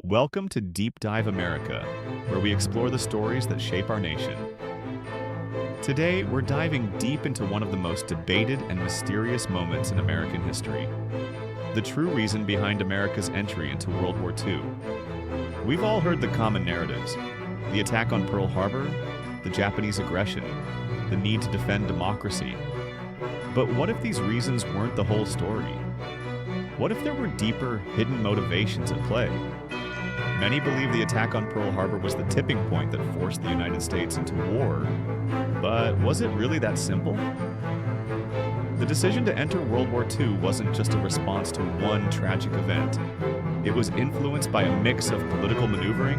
Welcome to Deep Dive America, where we explore the stories that shape our nation. Today, we're diving deep into one of the most debated and mysterious moments in American history, the true reason behind America's entry into World War II. We've all heard the common narratives: the attack on Pearl Harbor, the Japanese aggression, the need to defend democracy. But what if these reasons weren't the whole story? What if there were deeper, hidden motivations at play? Many believe the attack on Pearl Harbor was the tipping point that forced the United States into war. But was it really that simple? The decision to enter World War II wasn't just a response to one tragic event. It was influenced by a mix of political maneuvering,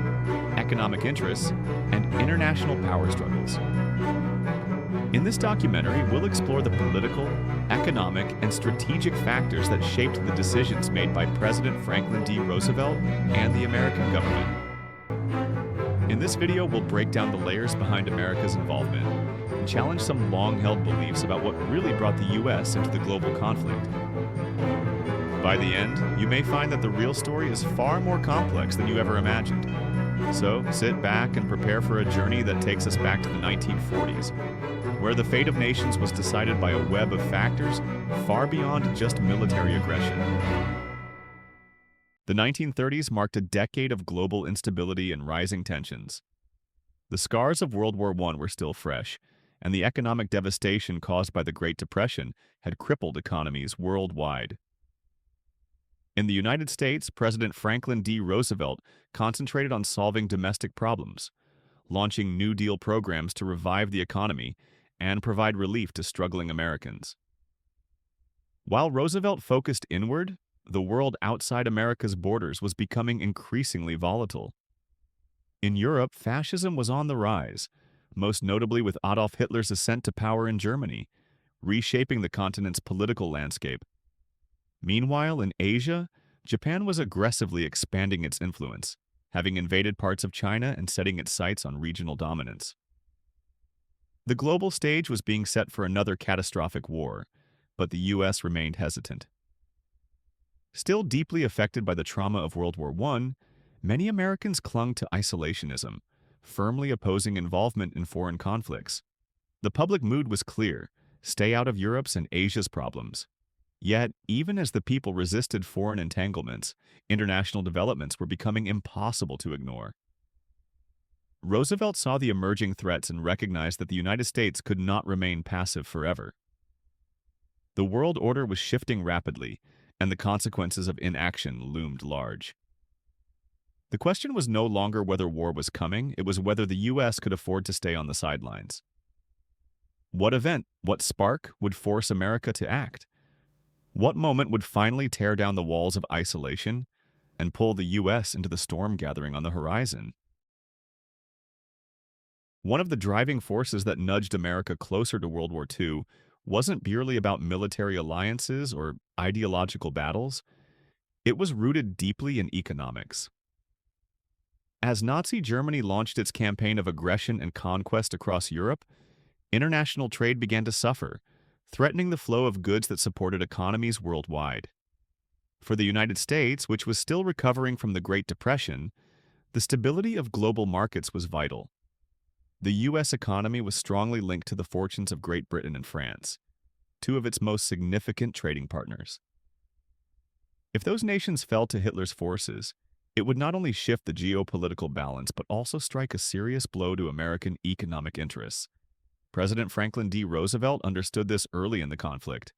economic interests, and international power struggles. In this documentary, we'll explore the political, economic, and strategic factors that shaped the decisions made by President Franklin D. Roosevelt and the American government. In this video, we'll break down the layers behind America's involvement and challenge some long-held beliefs about what really brought the U.S. into the global conflict. By the end, you may find that the real story is far more complex than you ever imagined. So sit back and prepare for a journey that takes us back to the 1940s, where the fate of nations was decided by a web of factors far beyond just military aggression. The 1930s marked a decade of global instability and rising tensions. The scars of World War I were still fresh, and the economic devastation caused by the Great Depression had crippled economies worldwide. In the United States, President Franklin D. Roosevelt concentrated on solving domestic problems, launching New Deal programs to revive the economy and provide relief to struggling Americans. While Roosevelt focused inward, the world outside America's borders was becoming increasingly volatile. In Europe, fascism was on the rise, most notably with Adolf Hitler's ascent to power in Germany, reshaping the continent's political landscape. Meanwhile, in Asia, Japan was aggressively expanding its influence, having invaded parts of China and setting its sights on regional dominance. The global stage was being set for another catastrophic war, but the U.S. remained hesitant. Still deeply affected by the trauma of World War I, many Americans clung to isolationism, firmly opposing involvement in foreign conflicts. The public mood was clear: stay out of Europe's and Asia's problems. Yet, even as the people resisted foreign entanglements, international developments were becoming impossible to ignore. Roosevelt saw the emerging threats and recognized that the United States could not remain passive forever. The world order was shifting rapidly, and the consequences of inaction loomed large. The question was no longer whether war was coming, it was whether the U.S. could afford to stay on the sidelines. What event, what spark, would force America to act? What moment would finally tear down the walls of isolation and pull the U.S. into the storm gathering on the horizon? One of the driving forces that nudged America closer to World War II wasn't purely about military alliances or ideological battles. It was rooted deeply in economics. As Nazi Germany launched its campaign of aggression and conquest across Europe, international trade began to suffer, threatening the flow of goods that supported economies worldwide. For the United States, which was still recovering from the Great Depression, the stability of global markets was vital. The U.S. economy was strongly linked to the fortunes of Great Britain and France, two of its most significant trading partners. If those nations fell to Hitler's forces, it would not only shift the geopolitical balance but also strike a serious blow to American economic interests. President Franklin D. Roosevelt understood this early in the conflict.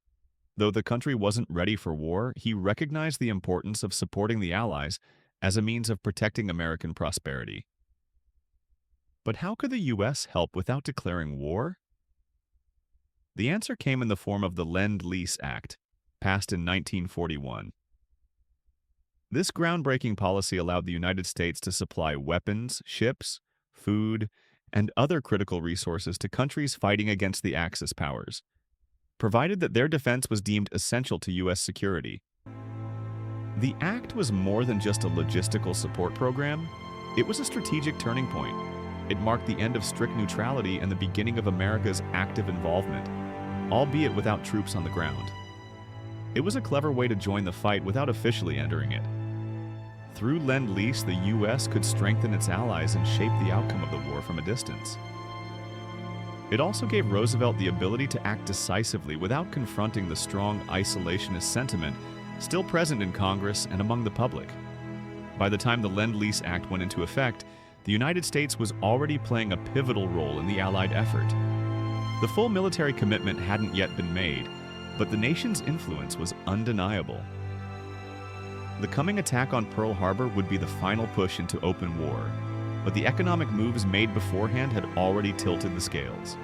Though the country wasn't ready for war, he recognized the importance of supporting the Allies as a means of protecting American prosperity. But how could the U.S. help without declaring war? The answer came in the form of the Lend-Lease Act, passed in 1941. This groundbreaking policy allowed the United States to supply weapons, ships, food, and other critical resources to countries fighting against the Axis powers, provided that their defense was deemed essential to U.S. security. The act was more than just a logistical support program. It was a strategic turning point. It marked the end of strict neutrality and the beginning of America's active involvement, albeit without troops on the ground. It was a clever way to join the fight without officially entering it. Through Lend-Lease, the U.S. could strengthen its allies and shape the outcome of the war from a distance. It also gave Roosevelt the ability to act decisively without confronting the strong isolationist sentiment still present in Congress and among the public. By the time the Lend-Lease Act went into effect, the United States was already playing a pivotal role in the Allied effort. The full military commitment hadn't yet been made, but the nation's influence was undeniable. The coming attack on Pearl Harbor would be the final push into open war, but the economic moves made beforehand had already tilted the scales.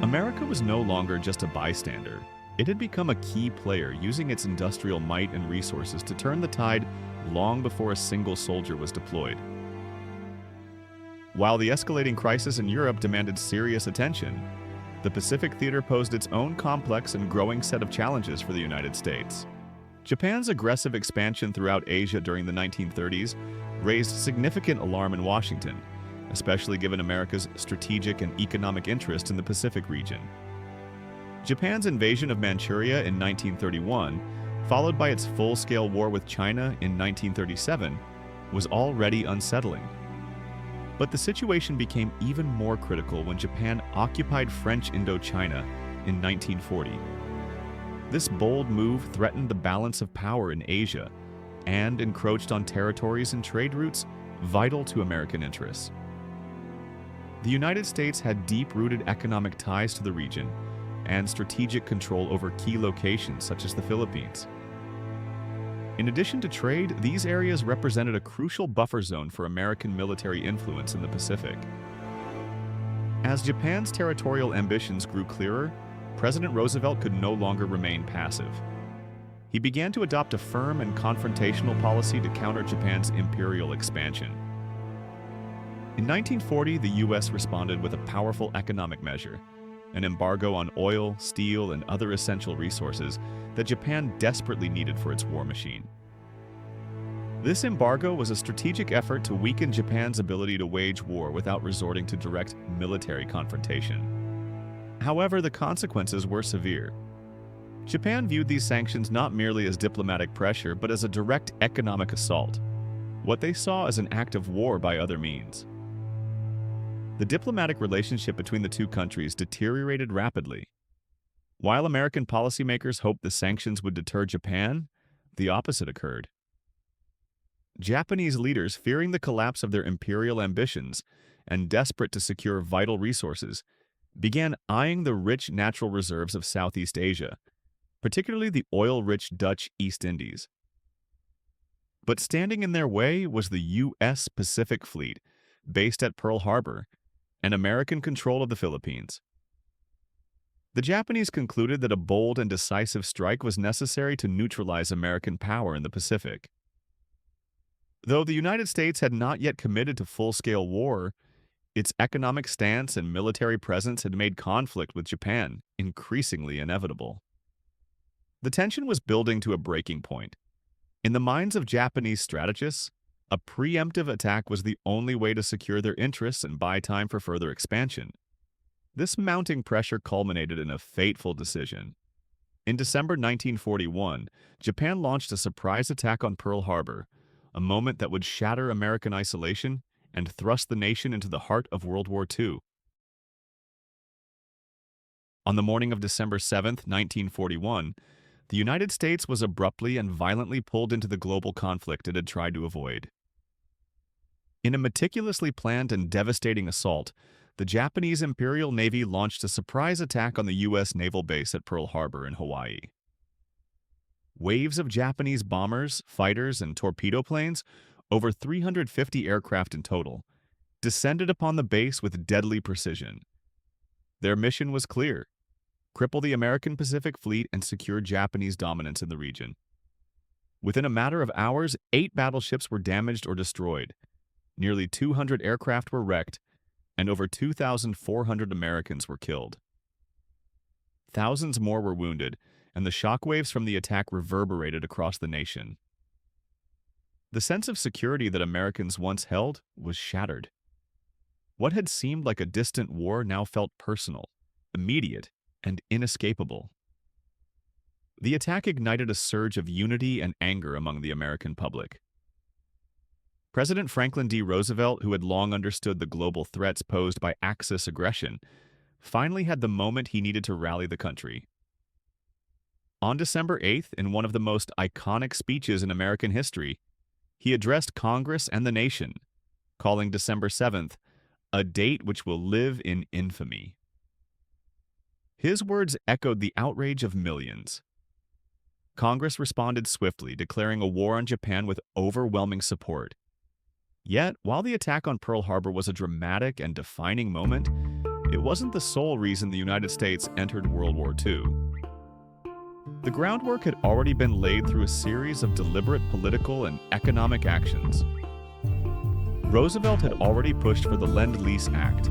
America was no longer just a bystander. It had become a key player, using its industrial might and resources to turn the tide long before a single soldier was deployed. While the escalating crisis in Europe demanded serious attention, the Pacific theater posed its own complex and growing set of challenges for the United States. Japan's aggressive expansion throughout Asia during the 1930s raised significant alarm in Washington, especially given America's strategic and economic interest in the Pacific region. Japan's invasion of Manchuria in 1931, followed by its full-scale war with China in 1937, was already unsettling. But the situation became even more critical when Japan occupied French Indochina in 1940. This bold move threatened the balance of power in Asia and encroached on territories and trade routes vital to American interests. The United States had deep-rooted economic ties to the region and strategic control over key locations such as the Philippines. In addition to trade, these areas represented a crucial buffer zone for American military influence in the Pacific. As Japan's territorial ambitions grew clearer, President Roosevelt could no longer remain passive. He began to adopt a firm and confrontational policy to counter Japan's imperial expansion. In 1940, the U.S. responded with a powerful economic measure, an embargo on oil, steel, and other essential resources that Japan desperately needed for its war machine. This embargo was a strategic effort to weaken Japan's ability to wage war without resorting to direct military confrontation. However, the consequences were severe. Japan viewed these sanctions not merely as diplomatic pressure, but as a direct economic assault, what they saw as an act of war by other means. The diplomatic relationship between the two countries deteriorated rapidly. While American policymakers hoped the sanctions would deter Japan, the opposite occurred. Japanese leaders, fearing the collapse of their imperial ambitions and desperate to secure vital resources, began eyeing the rich natural reserves of Southeast Asia, particularly the oil-rich Dutch East Indies. But standing in their way was the U.S. Pacific Fleet, based at Pearl Harbor, and American control of the Philippines. The Japanese concluded that a bold and decisive strike was necessary to neutralize American power in the Pacific. Though the United States had not yet committed to full-scale war, its economic stance and military presence had made conflict with Japan increasingly inevitable. The tension was building to a breaking point. In the minds of Japanese strategists, a preemptive attack was the only way to secure their interests and buy time for further expansion. This mounting pressure culminated in a fateful decision. In December 1941, Japan launched a surprise attack on Pearl Harbor, a moment that would shatter American isolation and thrust the nation into the heart of World War II. On the morning of December 7, 1941, the United States was abruptly and violently pulled into the global conflict it had tried to avoid. In a meticulously planned and devastating assault, the Japanese Imperial Navy launched a surprise attack on the U.S. naval base at Pearl Harbor in Hawaii. Waves of Japanese bombers, fighters, and torpedo planes, over 350 aircraft in total, descended upon the base with deadly precision. Their mission was clear: cripple the American Pacific Fleet and secure Japanese dominance in the region. Within a matter of hours, 8 battleships were damaged or destroyed. Nearly 200 aircraft were wrecked, and over 2,400 Americans were killed. Thousands more were wounded, and the shockwaves from the attack reverberated across the nation. The sense of security that Americans once held was shattered. What had seemed like a distant war now felt personal, immediate, and inescapable. The attack ignited a surge of unity and anger among the American public. President Franklin D. Roosevelt, who had long understood the global threats posed by Axis aggression, finally had the moment he needed to rally the country. On December 8th, in one of the most iconic speeches in American history, he addressed Congress and the nation, calling December 7th a date which will live in infamy. His words echoed the outrage of millions. Congress responded swiftly, declaring a war on Japan with overwhelming support. Yet, while the attack on Pearl Harbor was a dramatic and defining moment, it wasn't the sole reason the United States entered World War II. The groundwork had already been laid through a series of deliberate political and economic actions. Roosevelt had already pushed for the Lend-Lease Act,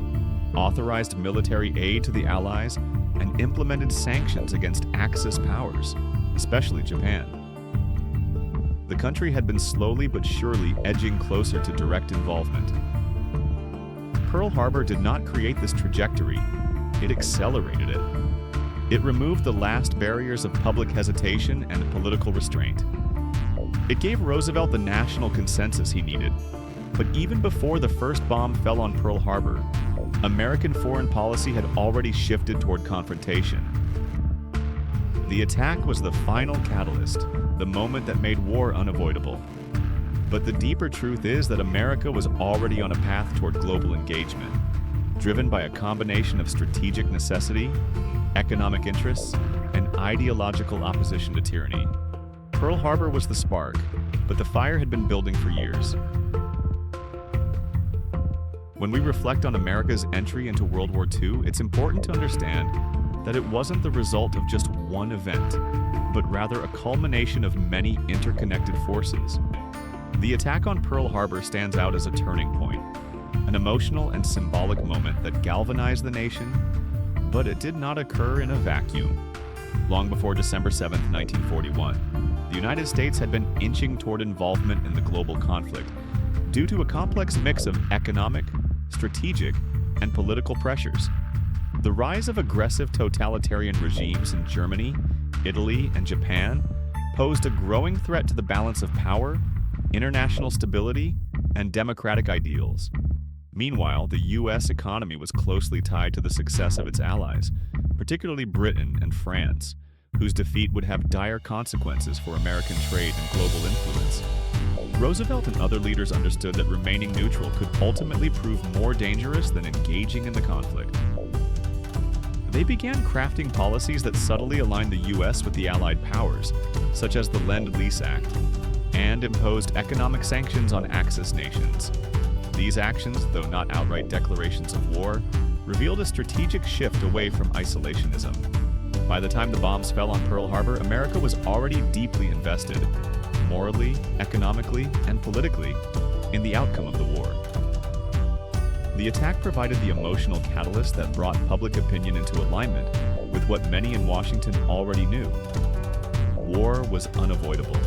authorized military aid to the Allies, and implemented sanctions against Axis powers, especially Japan. The country had been slowly but surely edging closer to direct involvement. Pearl Harbor did not create this trajectory, it accelerated it. It removed the last barriers of public hesitation and political restraint. It gave Roosevelt the national consensus he needed. But even before the first bomb fell on Pearl Harbor, American foreign policy had already shifted toward confrontation. The attack was the final catalyst, the moment that made war unavoidable. But the deeper truth is that America was already on a path toward global engagement, driven by a combination of strategic necessity, economic interests, and ideological opposition to tyranny. Pearl Harbor was the spark, but the fire had been building for years. When we reflect on America's entry into World War II, it's important to understand that it wasn't the result of just one event, but rather a culmination of many interconnected forces. The attack on Pearl Harbor stands out as a turning point, an emotional and symbolic moment that galvanized the nation, but it did not occur in a vacuum. Long before December 7, 1941, the United States had been inching toward involvement in the global conflict due to a complex mix of economic, strategic, and political pressures. The rise of aggressive totalitarian regimes in Germany, Italy, and Japan posed a growing threat to the balance of power, international stability, and democratic ideals. Meanwhile, the U.S. economy was closely tied to the success of its allies, particularly Britain and France, whose defeat would have dire consequences for American trade and global influence. Roosevelt and other leaders understood that remaining neutral could ultimately prove more dangerous than engaging in the conflict. They began crafting policies that subtly aligned the U.S. with the Allied powers, such as the Lend-Lease Act, and imposed economic sanctions on Axis nations. These actions, though not outright declarations of war, revealed a strategic shift away from isolationism. By the time the bombs fell on Pearl Harbor, America was already deeply invested, morally, economically, and politically, in the outcome of the war. The attack provided the emotional catalyst that brought public opinion into alignment with what many in Washington already knew. War was unavoidable.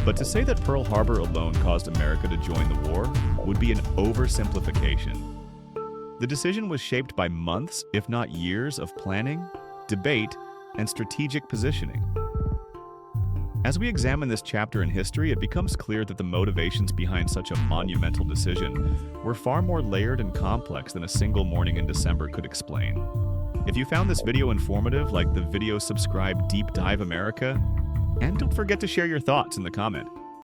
But to say that Pearl Harbor alone caused America to join the war would be an oversimplification. The decision was shaped by months, if not years, of planning, debate, and strategic positioning. As we examine this chapter in history, it becomes clear that the motivations behind such a monumental decision were far more layered and complex than a single morning in December could explain. If you found this video informative, like the video, subscribe, Deep Dive America, and don't forget to share your thoughts in the comment.